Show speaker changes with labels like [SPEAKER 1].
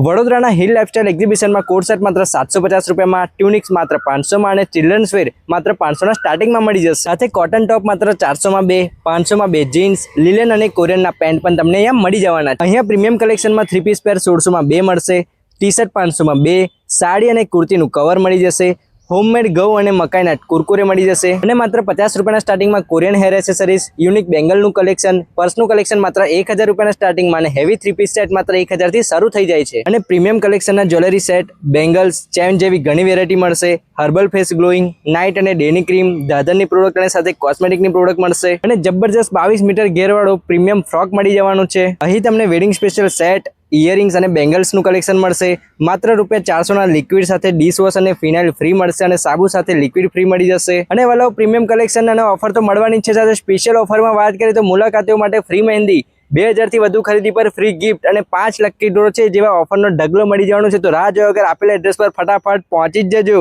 [SPEAKER 1] વડોદરાના hill lifestyle એક્ઝિબિશનમાં coat set માત્ર 750 રૂપિયામાં, ટ્યુનિક્સ માત્ર 500માં અને ચિલ્ડ્રન્સ વેર માત્ર 500ના સ્ટાર્ટિંગમાં મળી જશે. સાથે કોટન ટોપ માત્ર 400માં 2, 500માં 2, જીન્સ, લિલેન અને કોરિયનના પેન્ટ પણ તમને અહીંયા મળી જવાના છે. અહીંયા પ્રીમિયમ કલેક્શનમાં 3 પીસ પેર 1600માં 2 મળશે, ટી શર્ટ 500માં 2, સાડી અને કુર્તીનું કવર મળી જશે, હોમમેડ ઘઉં અને મકાઈના કુરકુરે મળી જશે અને માત્ર 50 રૂપિયાના સ્ટાર્ટિંગમાં કોરિયન હેર એસેસરીઝ, યુનિક બેંગલનું કલેક્શન, પર્સનું કલેક્શન માત્ર 1000 રૂપિયાના સ્ટાર્ટિંગમાં અને હેવી 3 પીસ સેટ માત્ર 1000 થી શરૂ થઈ જાય છે. અને પ્રીમિયમ કલેક્શનના જ્વેલરી સેટ, બેંગલ્સ, ચેન જેવી ઘણી વેરાયટી મળશે. હર્બલ ફેસ ગ્લોઈંગ, નાઇટ અને ડેની ક્રીમ, દાદરની પ્રોડક્ટ અને સાથે કોસ્મેટિકની પ્રોડક્ટ મળશે અને જબરજસ્ત 22 મીટર ઘેરવાળો પ્રીમિયમ ફ્રોક મળી જવાનું છે. અહીં તમને વેડિંગ સ્પેશિયલ સેટ, ઇયરિંગ્સ અને બેંગલ્સનું કલેક્શન મળશે. માત્ર ₹400ના લિક્વિડ સાથે ડિશવોશ અને ફિનાઇલ ફ્રી મળશે અને સાબુ સાથે લિક્વિડ ફ્રી મળી જશે. અને વાલો પ્રીમિયમ કલેક્શન અને ઓફર તો મળવાની છે. સાથે સ્પેશિયલ ઓફરમાં વાત કરીએ તો મુલાકાતીઓ માટે ફ્રી મહેંદી, 2000 થી વધુ ખરીદી પર ફ્રી ગિફ્ટ અને 5 લકી ડ્રો છે જેવા ઓફરનો ઢગલો મળી જવાનો છે. તો રાહ જોયા વગર આપેલા એડ્રેસ પર ફટાફટ પહોંચી જ જજો.